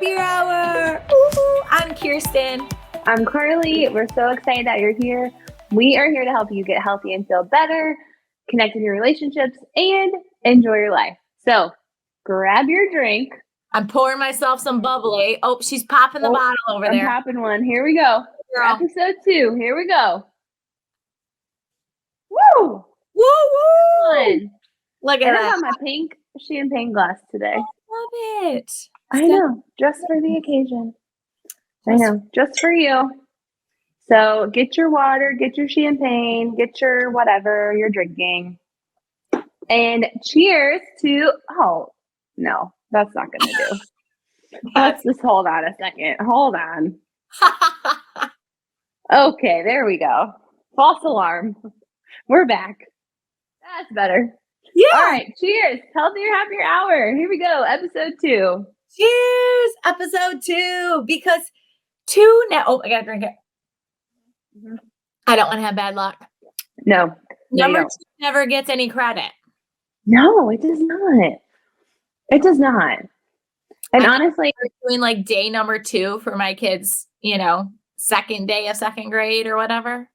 Happier Hour. Ooh, I'm Kiersten. I'm Carli. We're so excited that you're here. We are here to help you get healthy and feel better, connect in your relationships, and enjoy your life. So grab your drink. I'm pouring myself some bubbly. Oh, she's popping the bottle over there. I'm popping one. Here we go. For episode 2. Here we go. Woo! Woo woo! Look at that. I got my pink champagne glass today. I love it. I know, just for the occasion. I know, just for you. So get your water, get your champagne, get your whatever you're drinking. And cheers to, oh, no, that's not going to do. Let's just hold on a second. Hold on. Okay, there we go. False alarm. We're back. That's better. Yeah. All right, cheers. Healthier, happier hour. Here we go. Episode 2. Cheers. Episode 2. Because 2 now. Oh, I got to drink it. Mm-hmm. I don't want to have bad luck. No. Number 2 never gets any credit. No, it does not. It does not. And honestly, doing like day number 2 for my kids, second day of second grade or whatever.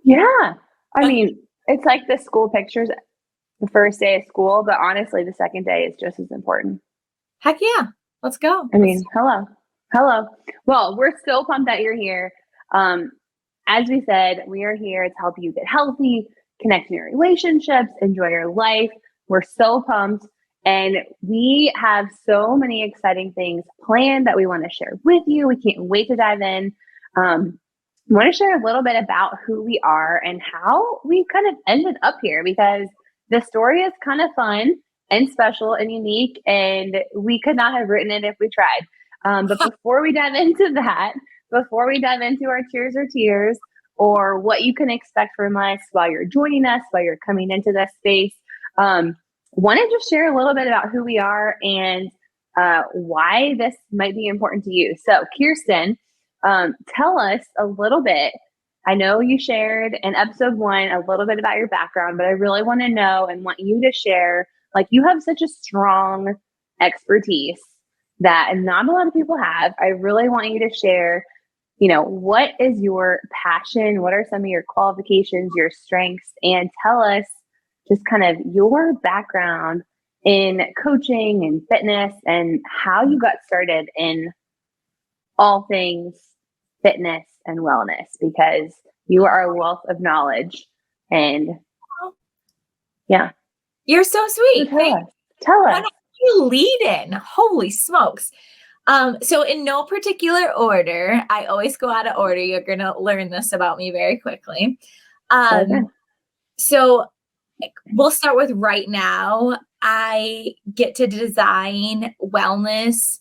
Yeah. I mean, it's like the school pictures, the first day of school, but honestly, the second day is just as important. Heck yeah. Let's go. I mean, hello. Well, we're so pumped that you're here. As we said, we are here to help you get healthy, connect in your relationships, enjoy your life. We're so pumped. And we have so many exciting things planned that we want to share with you. We can't wait to dive in. I want to share a little bit about who we are and how we kind of ended up here, because the story is kind of fun and special and unique, and we could not have written it if we tried. But before we dive into that, before we dive into our cheers or tears, or what you can expect from us while you're joining us, while you're coming into this space, want to just share a little bit about who we are and why this might be important to you. So, Kiersten, tell us a little bit. I know you shared in episode 1 a little bit about your background, but I really want to know and want you to share, like, you have such a strong expertise that not a lot of people have. I really want you to share, what is your passion? What are some of your qualifications, your strengths, and tell us just kind of your background in coaching and fitness and how you got started in all things fitness and wellness, because you are a wealth of knowledge. And yeah. You're so sweet. So tell us. Why don't you lead in? Holy smokes. So in no particular order, I always go out of order. You're going to learn this about me very quickly. So we'll start with right now. I get to design wellness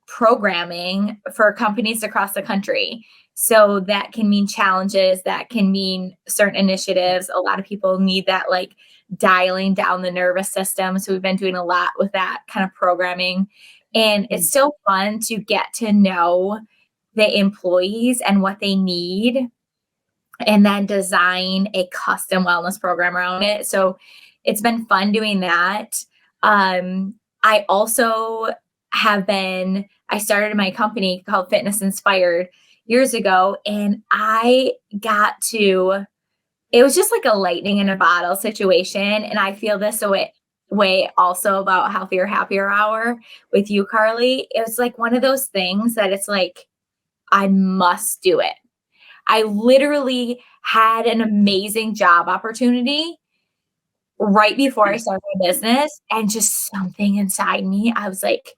programming for companies across the country. So that can mean challenges, that can mean certain initiatives. A lot of people need that, like dialing down the nervous system. So we've been doing a lot with that kind of programming. And it's so fun to get to know the employees and what they need, and then design a custom wellness program around it. So it's been fun doing that. I also I started my company called Fitness Inspired years ago, and it was just like a lightning in a bottle situation. And I feel this way also about Healthier, Happier Hour with you, Carli. It was like one of those things that it's like, I must do it. I literally had an amazing job opportunity right before I started my business, and just something inside me, I was like,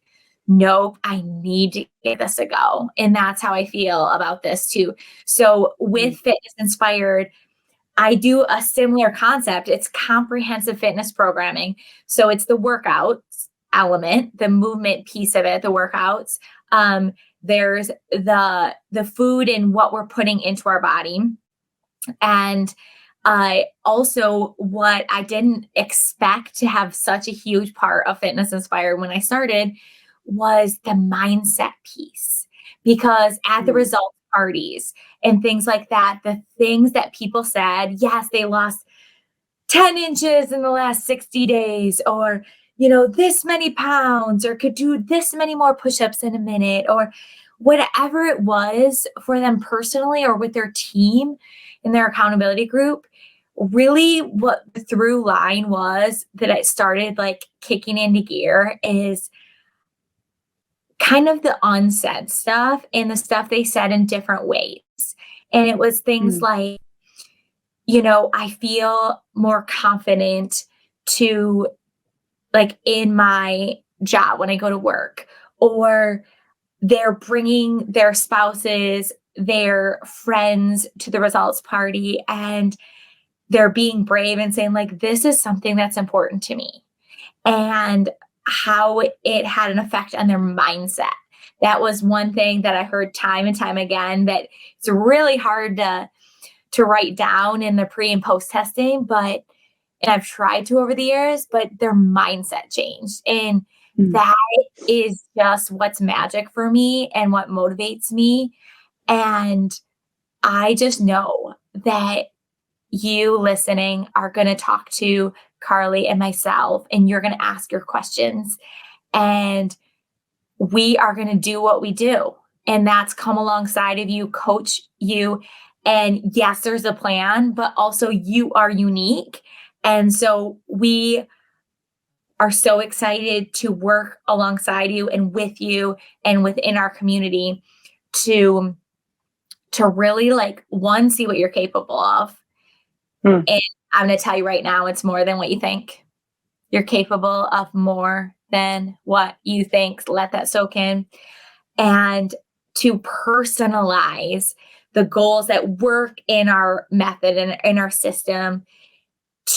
nope, I need to give this a go. And that's how I feel about this too. So with Fitness Inspired, I do a similar concept. It's comprehensive fitness programming. So it's the workouts element, the movement piece of it, the workouts. There's the food and what we're putting into our body. And also what I didn't expect to have such a huge part of Fitness Inspired when I started was the mindset piece. Because at the results parties and things like that, the things that people said, yes, they lost 10 inches in the last 60 days, or this many pounds or could do this many more push-ups in a minute or whatever it was for them personally or with their team in their accountability group. Really what the through line was that I started like kicking into gear is kind of the unsaid stuff and the stuff they said in different ways. And it was things Mm. like, I feel more confident to like in my job when I go to work, or they're bringing their spouses, their friends to the results party, and they're being brave and saying, like, this is something that's important to me, and how it had an effect on their mindset. That was one thing that I heard time and time again that it's really hard to write down in the pre and post testing, but and I've tried to over the years, but their mindset changed. And Mm. that is just what's magic for me and what motivates me. And I just know that you listening are going to talk to Carli and myself, and you're going to ask your questions. And we are going to do what we do. And that's come alongside of you, coach you. And yes, there's a plan, but also you are unique. And so we are so excited to work alongside you and with you and within our community to really like one, see what you're capable of. Mm. And I'm going to tell you right now, it's more than what you think. You're capable of more than what you think. Let that soak in. And to personalize the goals that work in our method and in our system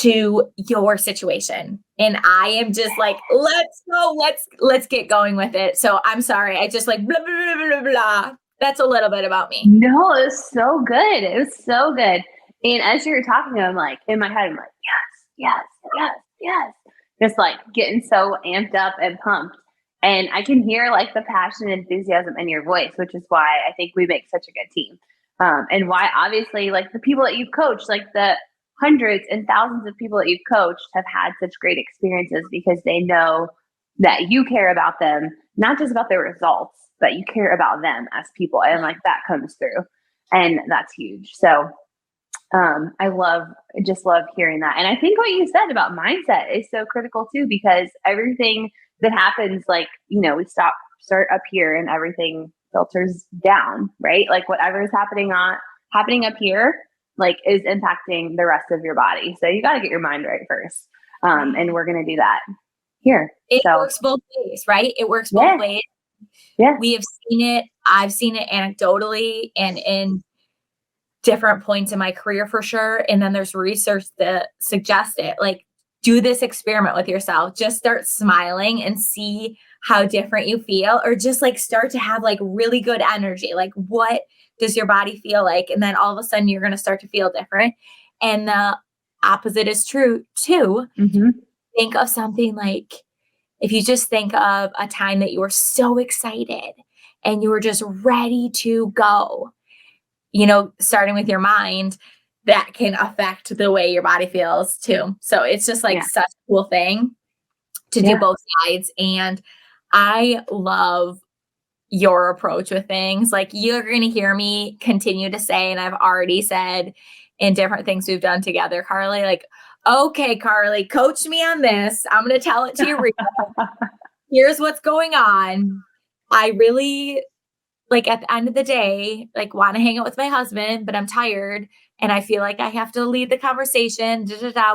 to your situation. And I am just like, let's go, let's get going with it. So I'm sorry. I just like blah blah blah blah blah. That's a little bit about me. No, it was so good. It was so good. And as you were talking, I'm like, in my head, I'm like, yes, yes, yes, yes. Just like getting so amped up and pumped. And I can hear like the passion and enthusiasm in your voice, which is why I think we make such a good team. And why obviously like the people that you've coached, like the hundreds and thousands of people that you've coached have had such great experiences because they know that you care about them, not just about their results, but you care about them as people. And like that comes through. And that's huge. So just love hearing that. And I think what you said about mindset is so critical too, because everything that happens, like, we start up here and everything filters down, right? Like whatever is happening up here, like is impacting the rest of your body. So you got to get your mind right first. And we're going to do that here. It works both ways, right? It works both ways. Yeah. We have seen it. I've seen it anecdotally and in different points in my career for sure. And then there's research that suggests it. Like, do this experiment with yourself. Just start smiling and see how different you feel, or just like start to have like really good energy. Like, what does your body feel like? And then all of a sudden you're going to start to feel different. And the opposite is true too. Mm-hmm. Think of something like, if you just think of a time that you were so excited and you were just ready to go, starting with your mind, that can affect the way your body feels too. So it's just like such a cool thing to do both sides. And I love your approach with things. Like, you're going to hear me continue to say, and I've already said in different things we've done together, Carli, like, okay, Carli, coach me on this. I'm going to tell it to you. Here's what's going on. I really, like, at the end of the day, like, want to hang out with my husband, but I'm tired and I feel like I have to lead the conversation.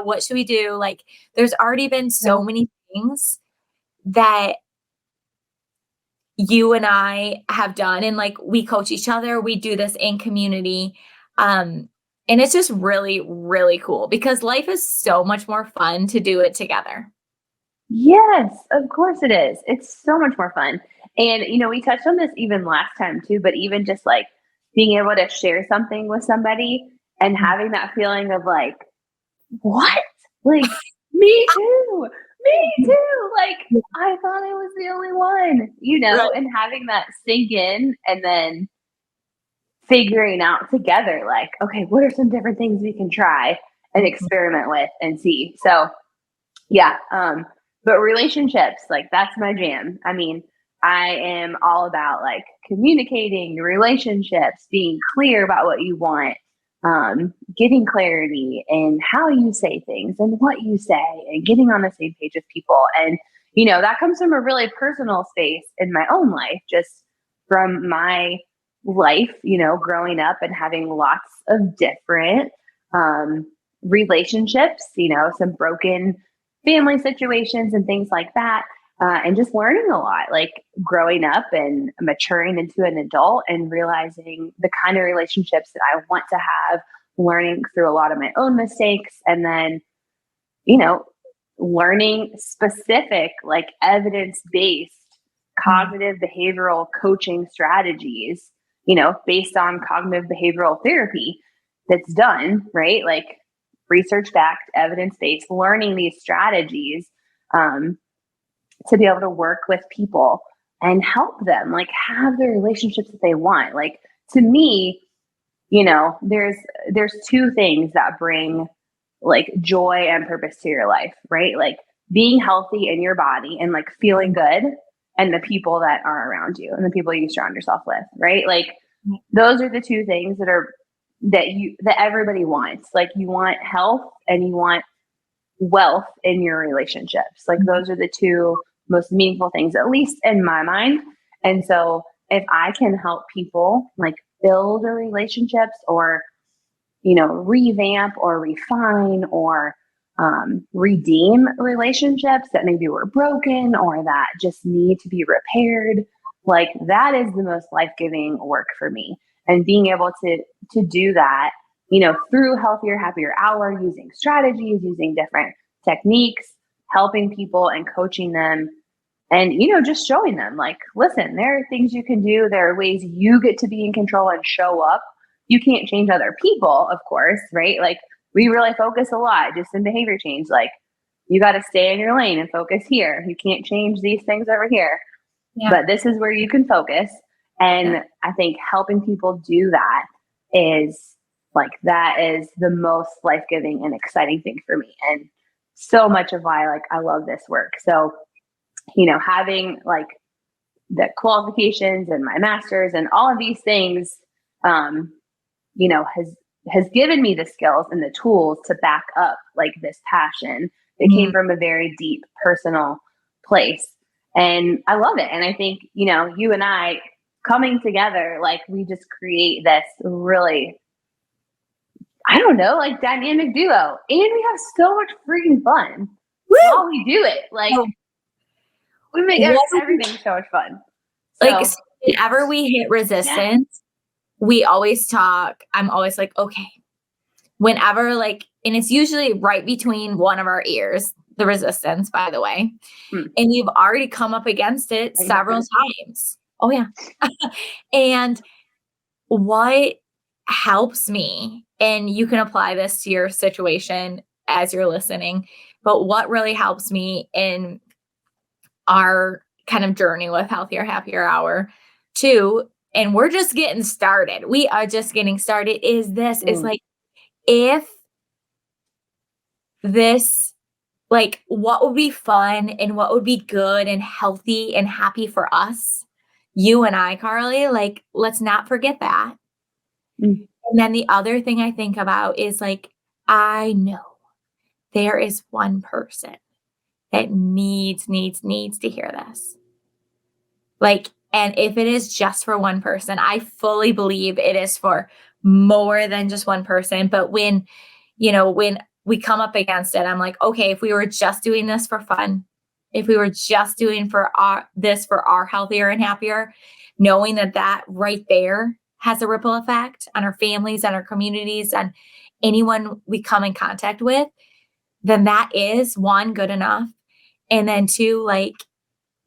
What should we do? Like, there's already been so many things that you and I have done, and like, we coach each other. We do this in community. And it's just really, really cool because life is so much more fun to do it together. Yes, of course it is. It's so much more fun. And, we touched on this even last time too, but even just like being able to share something with somebody and having that feeling of like, what? Like, me too. Me too. Like, I thought I was the only one, Right. and having that sink in and then figuring out together, like, okay, what are some different things we can try and experiment with and see? So, yeah, But relationships, like that's my jam. I mean, I am all about like communicating relationships, being clear about what you want, getting clarity in how you say things and what you say, and getting on the same page with people. And, that comes from a really personal space in my own life, just from my life, growing up and having lots of different relationships, some broken family situations and things like that. And just learning a lot, like growing up and maturing into an adult and realizing the kind of relationships that I want to have, learning through a lot of my own mistakes, and then, learning specific, like evidence-based cognitive behavioral coaching strategies, based on cognitive behavioral therapy that's done, right? Like research-backed, evidence-based, learning these strategies to be able to work with people and help them like have the relationships that they want. Like to me, there's two things that bring like joy and purpose to your life, right? Like being healthy in your body and like feeling good, and the people that are around you and the people you surround yourself with, right? Like those are the two things that everybody wants. Like you want health and you want wealth in your relationships. Like those are the two most meaningful things, at least in my mind. And so if I can help people like build a relationships, or, revamp or refine or redeem relationships that maybe were broken or that just need to be repaired, like that is the most life-giving work for me. And being able to do that, through Healthier, Happier Hour, using strategies, using different techniques, helping people and coaching them, and, just showing them like, listen, there are things you can do. There are ways you get to be in control and show up. You can't change other people, of course, right? Like we really focus a lot just in behavior change. Like you got to stay in your lane and focus here. You can't change these things over here, but this is where you can focus. And I think helping people do that is the most life-giving and exciting thing for me. And so much of why like I love this work. So, having like the qualifications and my master's and all of these things, has given me the skills and the tools to back up like this passion that came from a very deep personal place. And I love it. And I think, you and I coming together, like we just create this really, I don't know, like dynamic duo. And we have so much freaking fun while we do it. Like we make everything so much fun. So, like whenever we hit resistance, we always talk. I'm always like, okay, whenever like, and it's usually right between one of our ears, the resistance, by the way. And you've already come up against it several times. Oh yeah. And what helps me, and you can apply this to your situation as you're listening, but what really helps me in our kind of journey with Healthier, Happier Hour too, and we're just getting started. We are just getting started. Is like, if this, like, what would be fun and what would be good and healthy and happy for us, you and I, Carli, like, let's not forget that. And then the other thing I think about is like, I know there is one person that needs to hear this. Like, and if it is just for one person, I fully believe it is for more than just one person. But when we come up against it, I'm like, okay, if we were just doing this for fun, if we were just doing for our healthier and happier, knowing that right there has a ripple effect on our families, on our communities, on anyone we come in contact with, then that is one, good enough. And then two, like,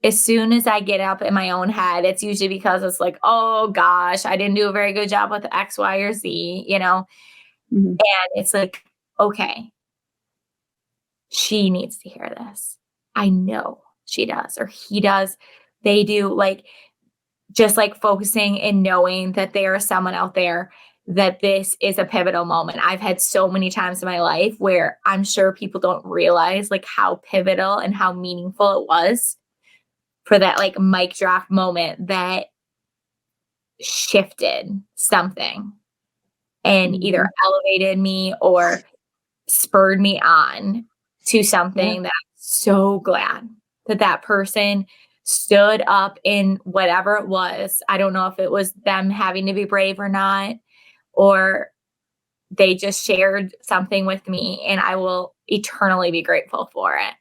as soon as I get up in my own head, it's usually because it's like, oh gosh, I didn't do a very good job with X, Y, or Z, and it's like, okay, she needs to hear this. I know she does, or he does. They do, like, just like focusing and knowing that there is someone out there that this is a pivotal moment. I've had so many times in my life where I'm sure people don't realize like how pivotal and how meaningful it was for that like mic drop moment that shifted something and either elevated me or spurred me on to something that I'm so glad that that person stood up in whatever it was. I don't know if it was them having to be brave or not, or they just shared something with me, and I will eternally be grateful for it.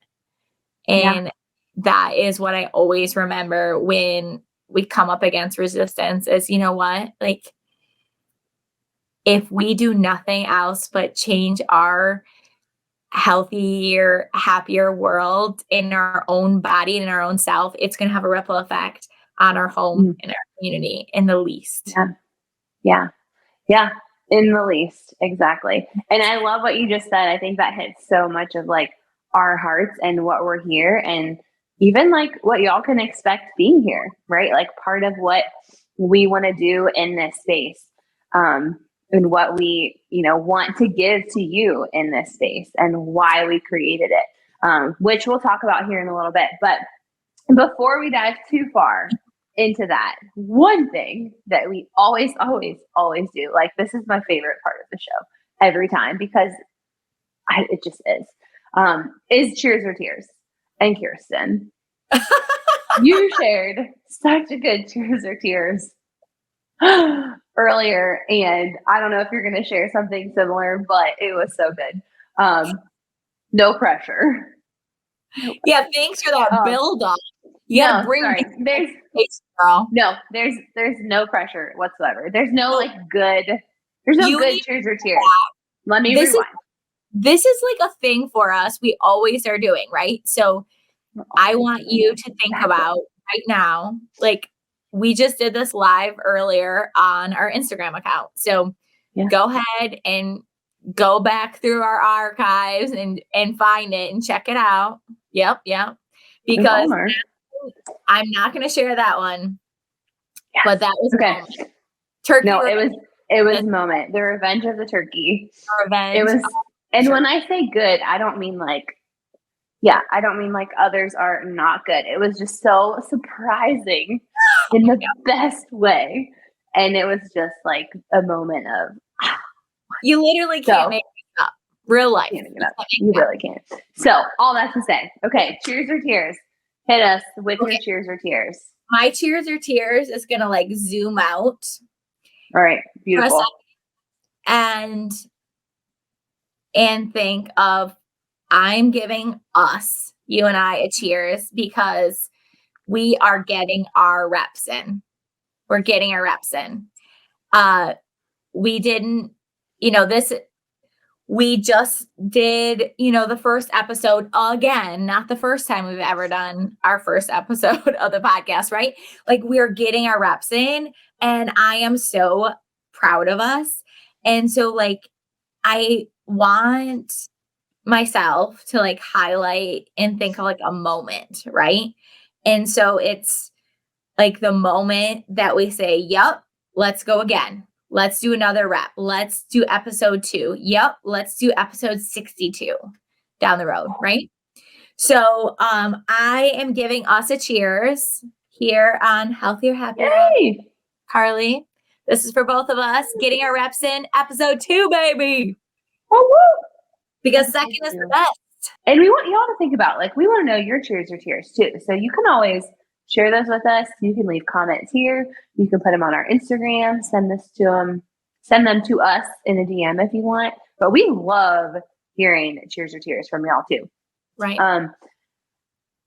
And that is what I always remember when we come up against resistance is, you know what? Like, if we do nothing else but change our healthier, happier world in our own body and in our own self, it's going to have a ripple effect on our home and our community in the least. Yeah. In the least. Exactly. And I love what you just said. I think that hits so much of like our hearts and what we're here, and even like what y'all can expect being here, right? Like part of what we want to do in this space. And what we, want to give to you in this space and why we created it, which we'll talk about here in a little bit. But before we dive too far into that, one thing that we always, always, always do, like this is my favorite part of the show every time because it just is cheers or tears. And Kiersten, you shared such a good cheers or tears earlier, and I don't know if you're going to share something similar, but it was so good. No pressure. Yeah, thanks for that build up. You gotta bring girl. No, there's no pressure whatsoever. There's no good cheers or tears. Let me rewind. This is like a thing for us. We always are doing, right? So I want you to think about right now, like we just did this live earlier on our Instagram account. So go ahead and go back through our archives and find it and check it out. Yep. Because I'm not going to share that one. Yes. But that was okay. Turkey. No, it was moment. The revenge of the turkey. Revenge. It was, and when I say good, I don't mean like others are not good. It was just so surprising in the best way. And it was just like a moment of you literally can't make it up. Real life. You really can't. So all that to say, okay, cheers or tears. Hit us with your cheers or tears. My cheers or tears is gonna like zoom out. All right, beautiful. And think of I'm giving us, you and I, a cheers because we are getting our reps in. We're getting our reps in. We didn't, we just did, the first episode again, not the first time we've ever done our first episode of the podcast, right? Like we're getting our reps in and I am so proud of us. And so like, I want myself to like highlight and think of like a moment, right? And so it's like the moment that we say, yep, let's go again. Let's do another rep. Let's do episode 2. Yep. Let's do episode 62 down the road. Right. So, I am giving us a cheers here on Healthier, Happier. Yay! Carli, this is for both of us getting our reps in episode 2, baby. Woo! Because second is the best. And we want y'all to think about, like, we want to know your cheers or tears too. So you can always share those with us. You can leave comments here. You can put them on our Instagram, send them to us in a DM if you want. But we love hearing cheers or tears from y'all too. Right.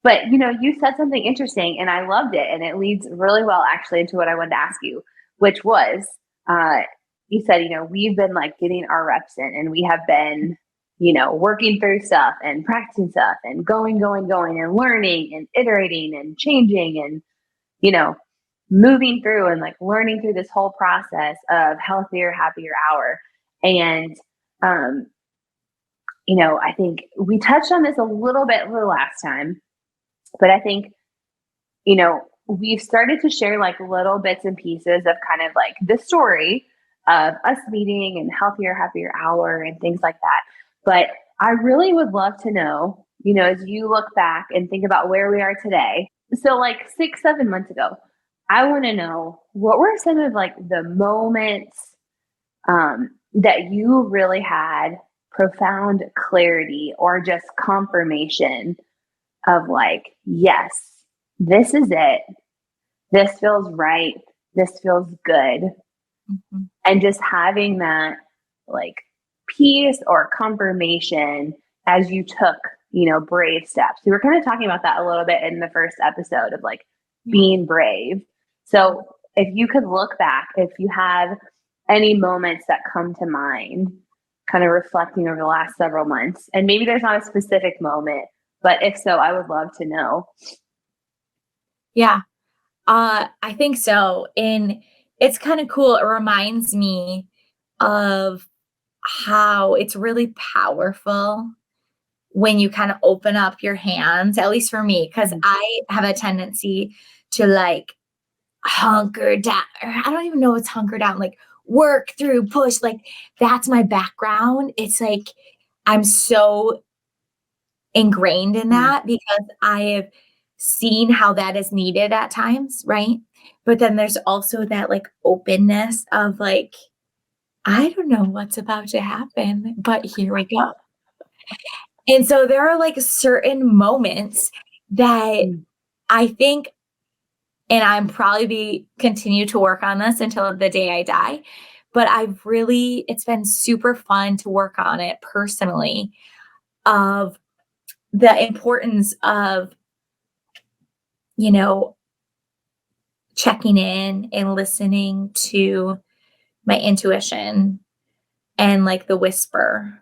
But you said something interesting and I loved it. And it leads really well actually into what I wanted to ask you, which was, you said, we've been like getting our reps in and we have been, working through stuff and practicing stuff and going and learning and iterating and changing and, moving through and like learning through this whole process of Healthier, Happier Hour. And, I think we touched on this a little bit the last time, but I think, we've started to share like little bits and pieces of kind of like the story of us meeting and healthier, happier hour and things like that. But I really would love to know, as you look back and think about where we are today. So like 6, 7 months ago, I want to know what were some of like the moments that you really had profound clarity or just confirmation of like, yes, this is it. This feels right. This feels good. Mm-hmm. And just having that like peace or confirmation as you took, brave steps. We were kind of talking about that a little bit in the first episode of like being brave. So if you could look back, if you have any moments that come to mind, kind of reflecting over the last several months, and maybe there's not a specific moment, but if so, I would love to know. Yeah. I think so. And it's kind of cool. It reminds me of how it's really powerful when you kind of open up your hands, at least for me, because I have a tendency to like hunker down, or I don't even know what's hunker down, like work through, push, like that's my background. It's like I'm so ingrained in that because I have seen how that is needed at times, right? But then there's also that like openness of like, I don't know what's about to happen, but here we go. And so there are like certain moments that I think, and I'm probably continue to work on this until the day I die, but it's been super fun to work on it personally of the importance of, checking in and listening to my intuition and like the whisper.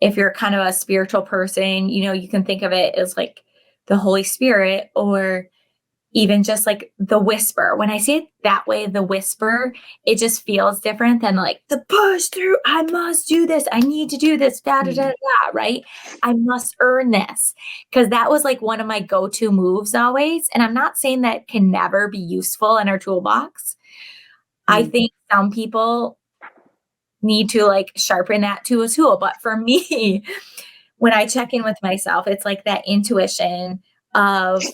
If you're kind of a spiritual person, you can think of it as like the Holy Spirit or even just like the whisper. When I say it that way, the whisper, it just feels different than like the push through. I must do this. I need to do this. Da, da, da, da, right? I must earn this. Because that was like one of my go-to moves always. And I'm not saying that can never be useful in our toolbox. I think some people need to like sharpen that to a tool. But for me, when I check in with myself, it's like that intuition of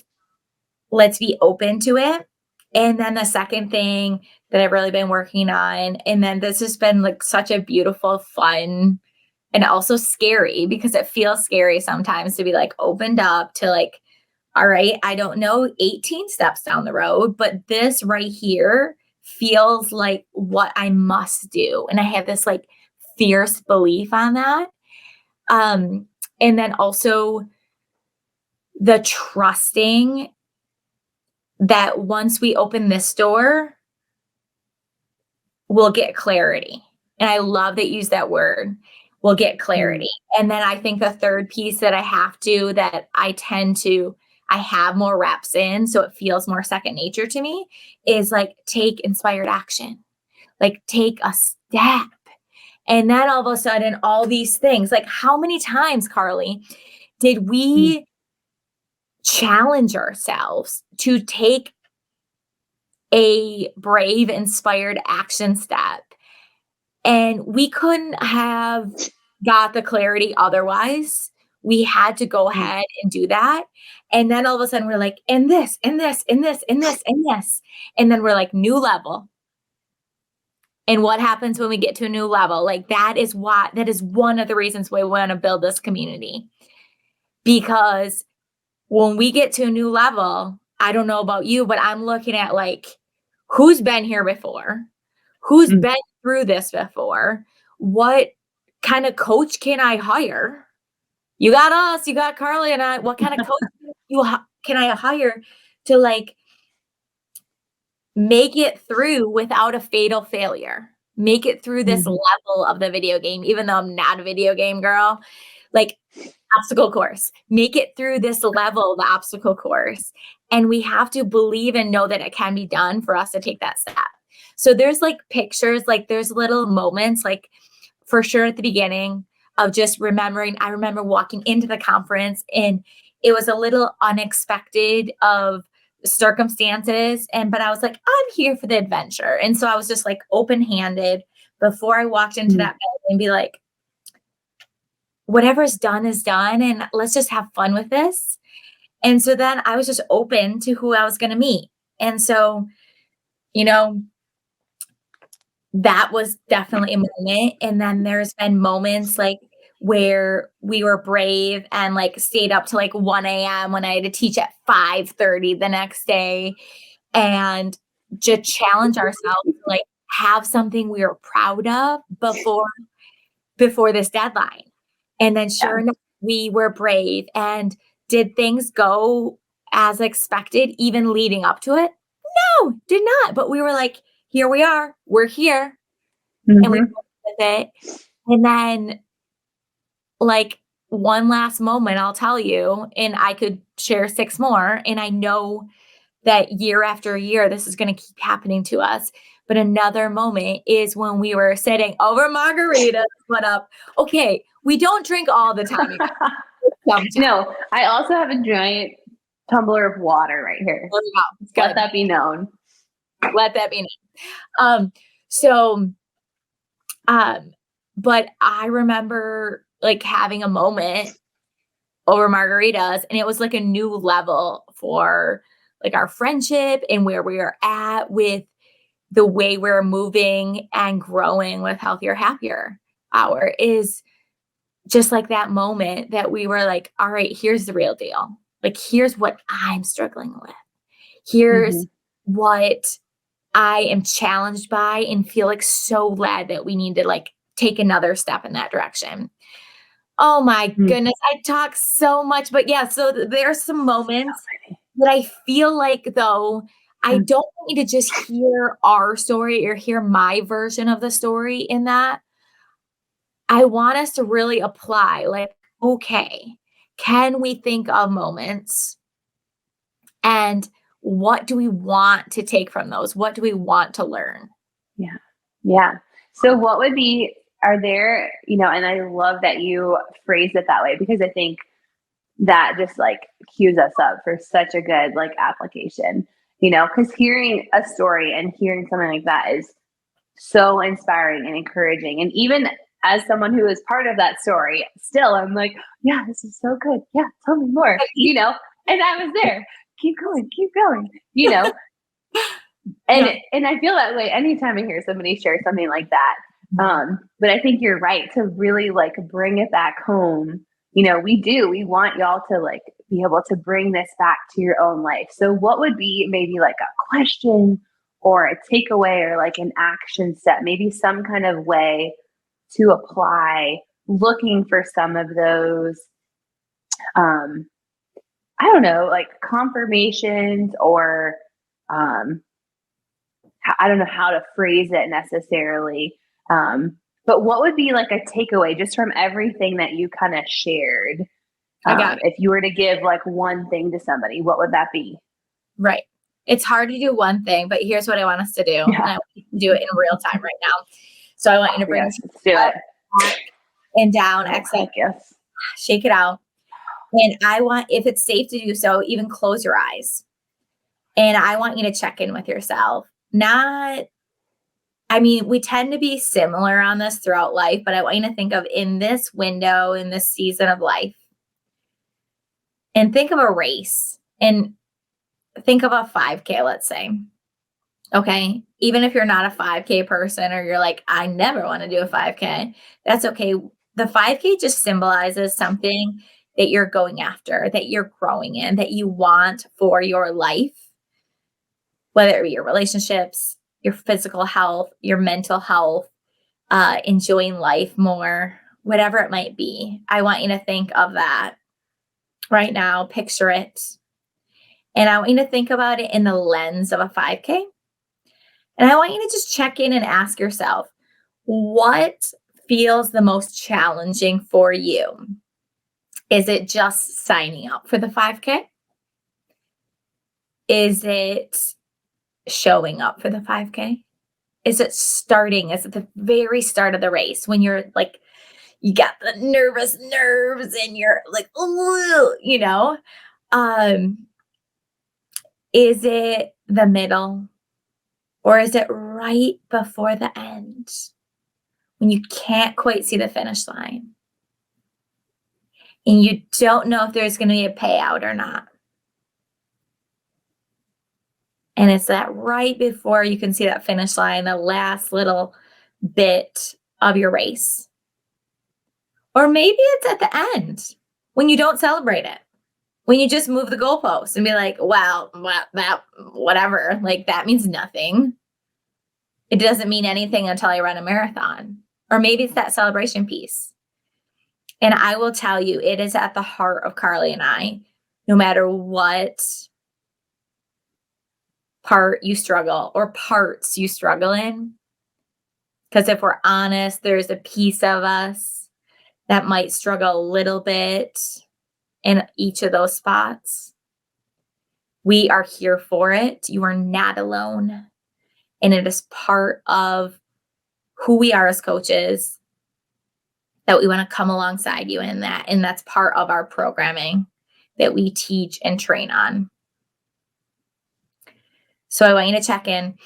let's be open to it. And then the second thing that I've really been working on, and then this has been like such a beautiful, fun, and also scary because it feels scary sometimes to be like opened up to like, all right, I don't know 18 steps down the road, but this right here feels like what I must do. And I have this like fierce belief on that. And then also the trusting that once we open this door, we'll get clarity. And I love that you use that word. We'll get clarity. And then I think the third piece that I have more reps in, so it feels more second nature to me, is like take inspired action, like take a step. And then all of a sudden, all these things, like how many times, Carli, did we challenge ourselves to take a brave, inspired action step? And we couldn't have got the clarity otherwise. We had to go ahead and do that. And then all of a sudden we're like, and this, and this, and this, and this, and this. And then we're like, new level. And what happens when we get to a new level? Like that is one of the reasons why we want to build this community. Because when we get to a new level, I don't know about you, but I'm looking at like, who's been here before? Who's been through this before? What kind of coach can I hire? You got us, you got Carli and I. What kind of coach can I hire to like make it through without a fatal failure? Make it through this level of the video game, even though I'm not a video game girl. Like obstacle course, make it through this level of the obstacle course. And we have to believe and know that it can be done for us to take that step. So there's like pictures, like there's little moments, like for sure at the beginning of just remembering. I remember walking into the conference and it was a little unexpected of circumstances. But I was like, I'm here for the adventure. And so I was just like open-handed, before I walked into that building and be like, whatever's done is done, and let's just have fun with this. And so then I was just open to who I was going to meet. And so, you know, that was definitely a moment. And then there's been moments like where we were brave and like stayed up to like 1 a.m. when I had to teach at 5:30 the next day and just challenge ourselves to like have something we were proud of before this deadline. And then sure enough, we were brave. And did things go as expected, even leading up to it? No, did not. But we were like, here we are, we're here. And we went with it. And then like one last moment, I'll tell you, and I could share 6 more. And I know that year after year, this is going to keep happening to us. But another moment is when we were sitting over margaritas, put up. Okay, we don't drink all the time. No, I also have a giant tumbler of water right here. Let that be known. Let that be known. But I remember like having a moment over margaritas, and it was like a new level for like our friendship and where we are at with the way we're moving and growing with Healthier, Happier Hour is just like that moment that we were like, all right, here's the real deal. Like, here's what I'm struggling with. Here's what I am challenged by and feel like so glad that we need to like take another step in that direction. Oh my goodness. I talk so much, but yeah, so there's some moments that I feel like though, I don't want you to just hear our story or hear my version of the story in that. I want us to really apply like, okay, can we think of moments and what do we want to take from those? What do we want to learn? Yeah. Yeah. So what would be, are there, and I love that you phrased it that way because I think that just like cues us up for such a good like application, because hearing a story and hearing something like that is so inspiring and encouraging. And even as someone who is part of that story, still I'm like, yeah, this is so good. Yeah, tell me more, and I was there. Keep going, And I feel that way anytime I hear somebody share something like that. But I think you're right to really like bring it back home. We want y'all to like be able to bring this back to your own life. So what would be maybe like a question or a takeaway or like an action step, maybe some kind of way to apply, looking for some of those, I don't know, like confirmations or, I don't know how to phrase it necessarily. But what would be like a takeaway just from everything that you kind of shared? I got it. If you were to give like one thing to somebody, what would that be? Right. It's hard to do one thing, but here's what I want us to do. Yeah. And I want you to do it in real time right now. So I want you to bring let's do it. And down, exhale, shake it out. And I want, if it's safe to do so, even close your eyes. And I want you to check in with yourself. We tend to be similar on this throughout life, but I want you to think of in this window, in this season of life, and think of a race and think of a 5K, let's say. Okay. Even if you're not a 5K person or you're like, I never want to do a 5K, that's okay. The 5K just symbolizes something that you're going after, that you're growing in, that you want for your life, whether it be your relationships, your physical health, your mental health, enjoying life more, whatever it might be. I want you to think of that right now, picture it. And I want you to think about it in the lens of a 5K. And I want you to just check in and ask yourself, what feels the most challenging for you? Is it just signing up for the 5K? Is it showing up for the 5K? Is it starting? Is it the very start of the race when you're like, you got the nervous nerves and you're like, is it the middle or is it right before the end? when you can't quite see the finish line and you don't know if there's going to be a payout or not. And it's that right before you can see that finish line, the last little bit of your race. Or maybe it's at the end when you don't celebrate it, when you just move the goalpost and be like, well, that, whatever, like that means nothing. It doesn't mean anything until I run a marathon. Or maybe it's that celebration piece. And I will tell you, it is at the heart of Carli and I, no matter what part you struggle or parts you struggle in. Because if we're honest, there's a piece of us that might struggle a little bit in each of those spots. We are here for it. You are not alone. And it is part of who we are as coaches that we want to come alongside you in that. And that's part of our programming that we teach and train on. So I want you to check in.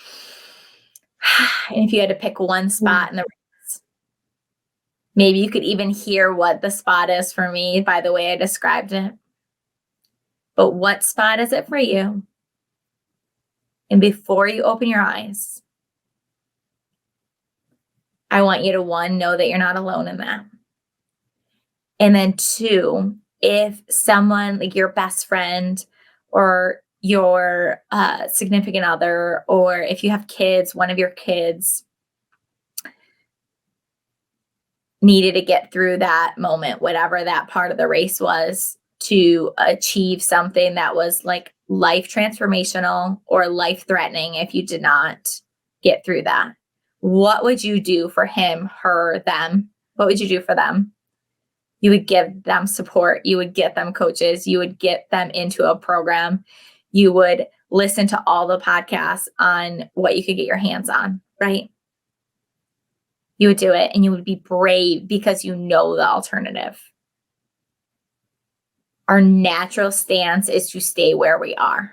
And if you had to pick one spot in the race, maybe you could even hear what the spot is for me by the way I described it. But what spot is it for you? And before you open your eyes, I want you to, one, know that you're not alone in that. And then two, if someone like your best friend or your significant other, or if you have kids, one of your kids needed to get through that moment, whatever that part of the race was, to achieve something that was like life transformational or life threatening if you did not get through that. What would you do for him, her, them? What would you do for them? You would give them support. You would get them coaches. You would get them into a program. You would listen to all the podcasts on what you could get your hands on, right? You would do it, and you would be brave because you know the alternative. Our natural stance is to stay where we are.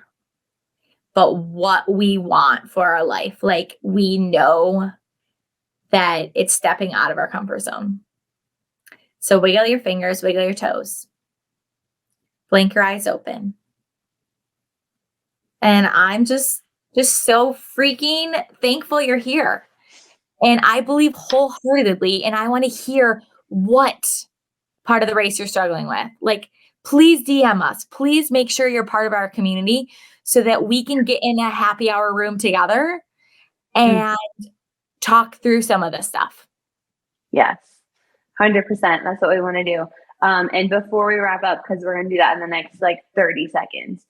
But what we want for our life, like we know that it's stepping out of our comfort zone. So wiggle your fingers, wiggle your toes. Blink your eyes open. And I'm just so freaking thankful you're here. And I believe wholeheartedly, and I want to hear what part of the race you're struggling with. Like, please DM us. Please make sure you're part of our community so that we can get in a happy hour room together and talk through some of this stuff. Yes, 100%. That's what we want to do. And before we wrap up, because we're going to do that in the next like 30 seconds,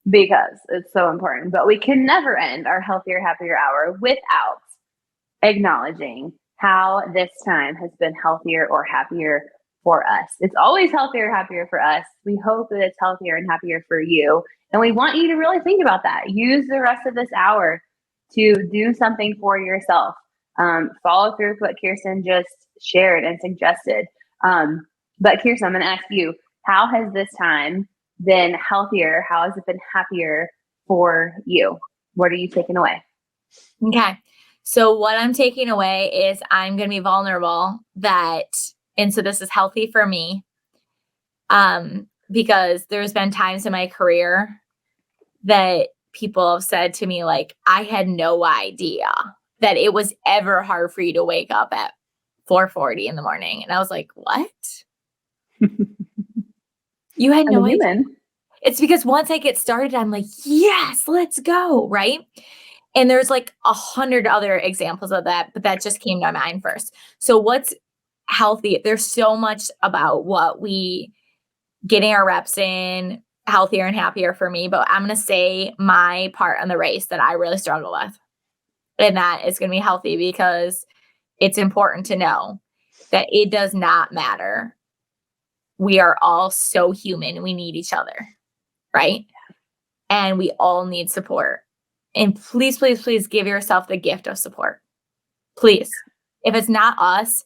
because it's so important, but we can never end our healthier, happier hour without acknowledging how this time has been healthier or happier for us. It's always healthier, happier for us. We hope that it's healthier and happier for you. And we want you to really think about that. Use the rest of this hour to do something for yourself. Follow through with what Kiersten just shared and suggested. But Kiersten, I'm going to ask you, how has this time been healthier? How has it been happier for you? What are you taking away? Okay. So what I'm taking away is I'm going to be vulnerable and so this is healthy for me. Because there's been times in my career that people have said to me, like, I had no idea that it was ever hard for you to wake up at 4:40 in the morning. And I was like, what? You had no idea. It's because once I get started, I'm like, yes, let's go. Right. And there's like 100 other examples of that, but that just came to my mind first. So what's healthy? There's so much about what we getting our reps in, healthier and happier for me, but I'm going to say my part on the race that I really struggle with. And that is going to be healthy because it's important to know that it does not matter. We are all so human. We need each other, right? And we all need support. And please, please, please give yourself the gift of support. Please. If it's not us,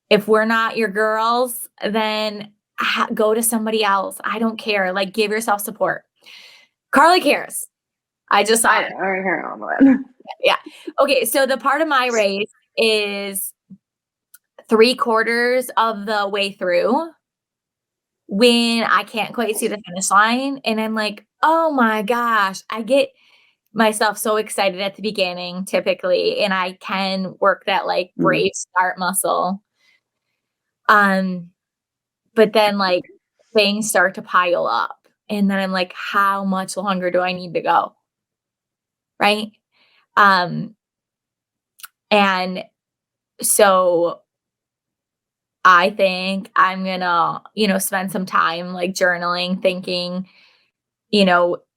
if we're not your girls, then go to somebody else. I don't care. Like, give yourself support. Carli cares. I just saw it. I hear all that. Yeah. Okay. So the part of my race is 3/4 of the way through when I can't quite see the finish line. And I'm like, oh my gosh, I get myself so excited at the beginning typically, and I can work that like brave start muscle. But then like things start to pile up, and then I'm like, how much longer do I need to go? Right. Um, and so I think I'm gonna, spend some time like journaling, thinking,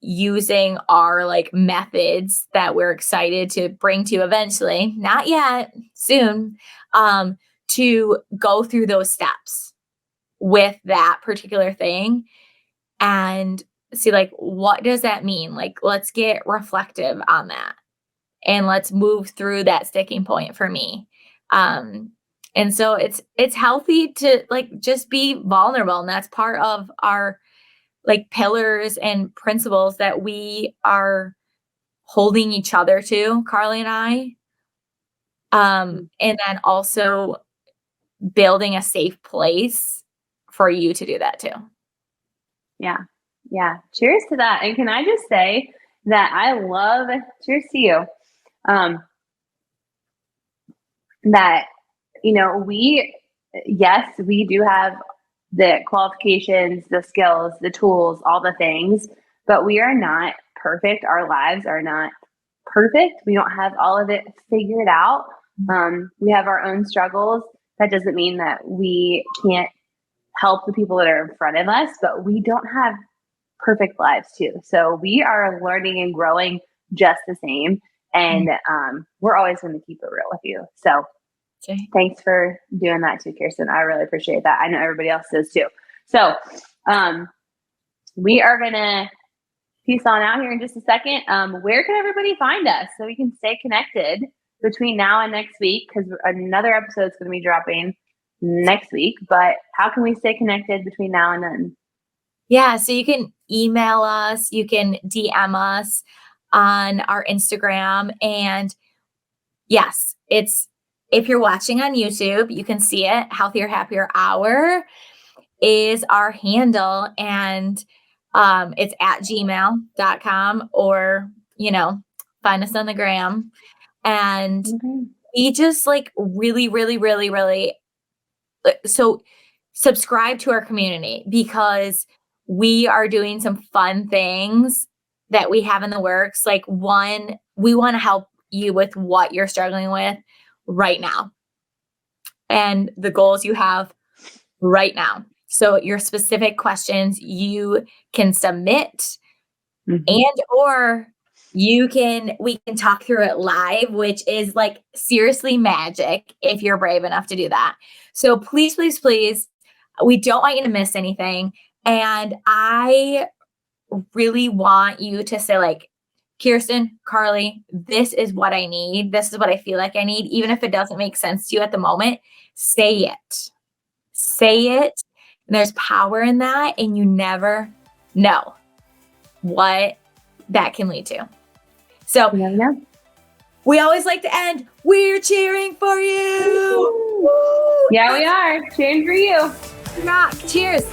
using our like methods that we're excited to bring to you eventually, not yet, soon, to go through those steps with that particular thing and see like what does that mean? Like let's get reflective on that and let's move through that sticking point for me. And so it's healthy to like just be vulnerable, and that's part of our like pillars and principles that we are holding each other to, Carli and I. And then also building a safe place for you to do that too. Yeah. Yeah. Cheers to that. And can I just say that I love, cheers to you. That, yes, we do have the qualifications, the skills, the tools, all the things, but we are not perfect. Our lives are not perfect. We don't have all of it figured out. We have our own struggles. That doesn't mean that we can't help the people that are in front of us, but we don't have perfect lives too. So we are learning and growing just the same. And we're always going to keep it real with you. So thanks for doing that too, Kiersten. I really appreciate that. I know everybody else does too. So we are going to peace on out here in just a second. Where can everybody find us so we can stay connected between now and next week? Because another episode is going to be dropping next week. But how can we stay connected between now and then? Yeah, so you can email us, you can DM us on our Instagram. And yes, if you're watching on YouTube, you can see it. Healthier, Happier Hour is our handle. And it's at gmail.com, or, find us on the gram. And we just like really, really, really, really, so subscribe to our community, because we are doing some fun things that we have in the works. Like one, we want to help you with what you're struggling with right now and the goals you have right now. So your specific questions you can submit and or we can talk through it live, which is like seriously magic if you're brave enough to do that. So please, please, please, we don't want you to miss anything. And I really want you to say like, Kiersten, Carli, this is what I need. This is what I feel like I need. Even if it doesn't make sense to you at the moment, say it. Say it. And there's power in that. And you never know what that can lead to. So we always like to end, we're cheering for you. Yeah, we are cheering for you. Rock. Cheers.